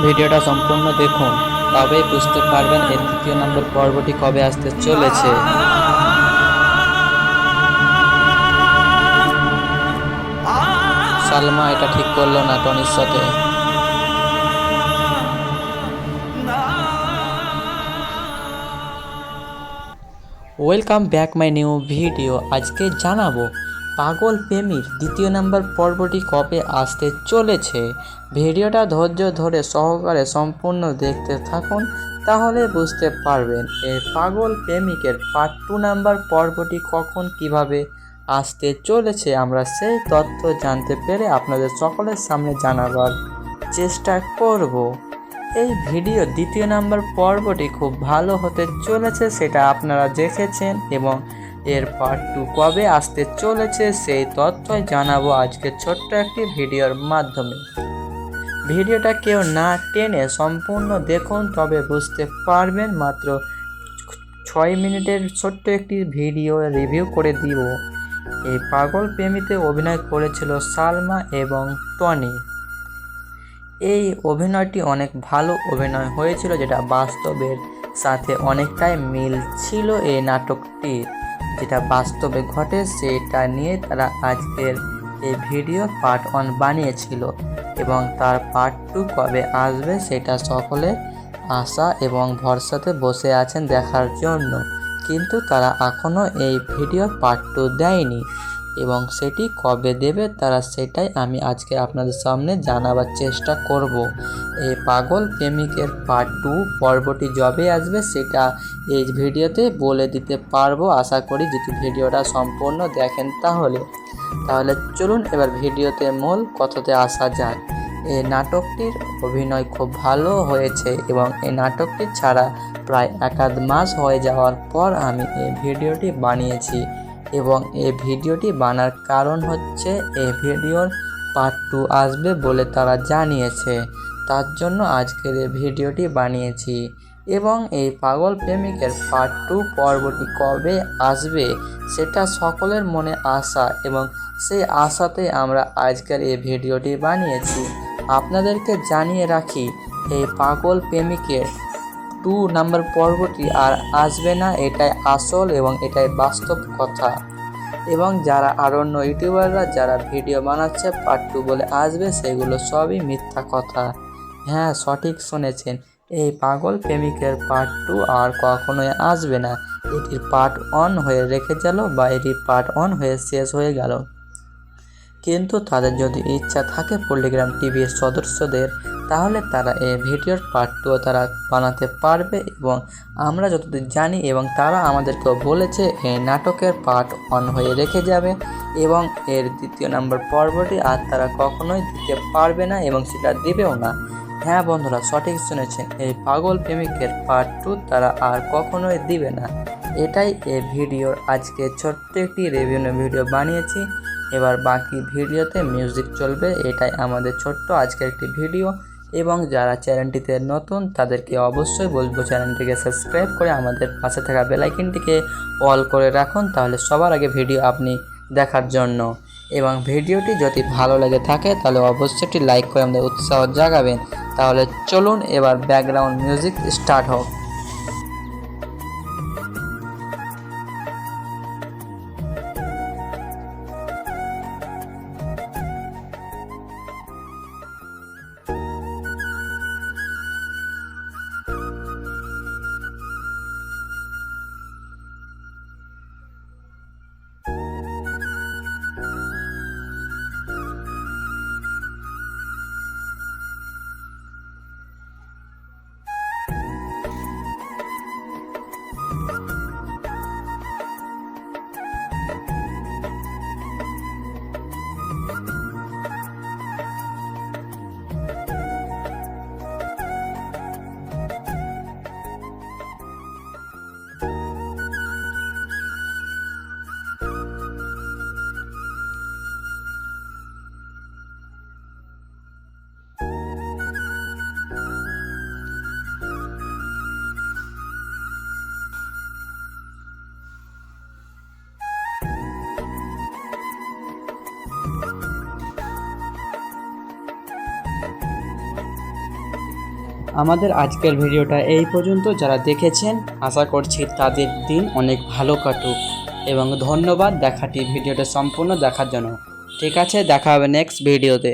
ভিডিওটা সম্পূর্ণ দেখুন, তবেই বুঝতে পারবেন এর তৃতীয় নম্বর পর্বটি কবে আসতে চলেছে। সালমা এটা ঠিক করলো না টনির সাথে। Welcome back my new video. আজকে জানাবো পাগল প্রেমীর দ্বিতীয় নাম্বার পর্বটি কবে আসতে চলেছে। ভিডিওটা ধৈর্য ধরে সহকারে সম্পূর্ণ দেখতে থাকুন, তাহলে বুঝতে পারবেন এই পাগল প্রেমিকের পার্ট 2 নাম্বার পর্বটি কখন কিভাবে আসতে চলেছে। আমরা সেই তথ্য জানতে পেরে আপনাদের সকলের সামনে জানাবার চেষ্টা করব। এই ভিডিও দ্বিতীয় নাম্বার পর্বটি খুব ভালো হতে চলেছে, সেটা আপনারা দেখেছেন, এবং এর পার্ট 2 কবে আসতে চলেছে সেই তথ্যই জানাবো আজকে ছোট্ট একটি ভিডিওর মাধ্যমে। ভিডিওটা কেউ না টেনে সম্পূর্ণ দেখুন, তবে বুঝতে পারবেন। মাত্র 6 মিনিটের ছোট্ট একটি ভিডিও রিভিউ করে দিব। এই পাগল প্রেমীতে অভিনয় করেছিল সালমা এবং টনি। এই অভিনয়টি অনেক ভালো অভিনয় হয়েছিল, যেটা বাস্তবের সাথে অনেকটাই মিল ছিল। এই নাটকটি যেটা বাস্তবে ঘটে সেটা নিয়ে তারা আজকের এই ভিডিও পার্ট 1 বানিয়েছিল, এবং তার পার্ট 2 কবে আসবে সেটা সকলে আশা এবং ভরসাতে বসে আছেন দেখার জন্য। কিন্তু তারা এখনও এই ভিডিও পার্ট 2 দেয়নি, এবং সেটি কবে দেবে তারা সেটাই আমি আজকে আপনাদের সামনে জানাবার চেষ্টা করব। এই পাগল প্রেমিকের পার্ট 2 পর্বটি যবে আসবে সেটা এই ভিডিওতে বলে দিতে পারবো, আশা করি যদি ভিডিওটা সম্পূর্ণ দেখেন তাহলে। চলুন এবার ভিডিওতে মূল কথাতে আসা যাক। এই নাটকটির অভিনয় খুব ভালো হয়েছে, এবং এই নাটকটি ছাড়া প্রায় 1 মাস হয়ে যাওয়ার পর আমি এই ভিডিওটি বানিয়েছি, এবং এই ভিডিওটি বানার কারণ হচ্ছে এই ভিডিওর পার্ট 2 আসবে বলে তারা জানিয়েছে, তার জন্য আজকের এই ভিডিওটি বানিয়েছি। এবং এই পাগল প্রেমিকের পার্ট 2 পর্বটি কবে আসবে সেটা সকলের মনে আশা, এবং সেই আশাতে আমরা আজকের এই ভিডিওটি বানিয়েছি। আপনাদেরকে জানিয়ে রাখি, এই পাগল প্রেমিকের 2 নাম্বার পর্বটি আর আসবে না, এটাই আসল এবং এটাই বাস্তব কথা। এবং যারা আরও অন্য ইউটিউবাররা যারা ভিডিও বানাচ্ছে পার্ট 2 বলে আসবে, সেগুলো সবই মিথ্যা কথা। হ্যাঁ, সঠিক শুনেছেন, এই পাগল প্রেমিকের পার্ট 2 আর কখনোই আসবে না। এটির পার্ট 1 হয়ে রেখে গেল, বা এটির পার্ট 1 হয়ে শেষ হয়ে গেল। কিন্তু তাদের যদি ইচ্ছা থাকে পল্লিগ্রাম টিভির সদস্যদের, তাহলে তারা এই ভিডিওর পার্ট 2 তারা বানাতে পারবে। এবং আমরা যতদূর জানি, এবং তারা আমাদেরকেও বলেছে এই নাটকের পার্ট 1 হয়ে রেখে যাবে, এবং এর দ্বিতীয় নাম্বার পর্বটি আর তারা কখনোই দিতে পারবে না, এবং সেটা দেবেও না। হ্যাঁ বন্ধুরা, সঠিক শুনেছেন, এই পাগল প্রেমিকের পার্ট 2 তারা আর কখনোই দিবে না। এটাই এই ভিডিওর আজকে ছোট্ট একটি রিভিউ ভিডিও বানিয়েছি। এবার বাকি ভিডিওতে মিউজিক চলবে, এটাই আমাদের ছোট্ট আজকের একটি ভিডিও। এবং যারা চ্যানেলটিতে নতুন তাদেরকে অবশ্যই বলবো চ্যানেলটিকে সাবস্ক্রাইব করে আমাদের পাশে থাকা বেল আইকনটিকে অল করে রাখুন, তাহলে সবার আগে ভিডিও আপনি দেখার জন্য। এবং ভিডিওটি যদি ভালো লেগে থাকে তাহলে অবশ্যই একটি লাইক করে আমাদের উৎসাহ জাগাবেন। তাহলে চলুন এবার ব্যাকগ্রাউন্ড মিউজিক স্টার্ট হোক। আমাদের আজকের ভিডিওটা এই পর্যন্ত। যারা দেখেছেন আশা করছি তাদের দিন অনেক ভালো কাটুক এবং ধন্যবাদ ভিডিওটা সম্পূর্ণ দেখার জন্য। ঠিক আছে, দেখা হবে নেক্সট ভিডিওতে।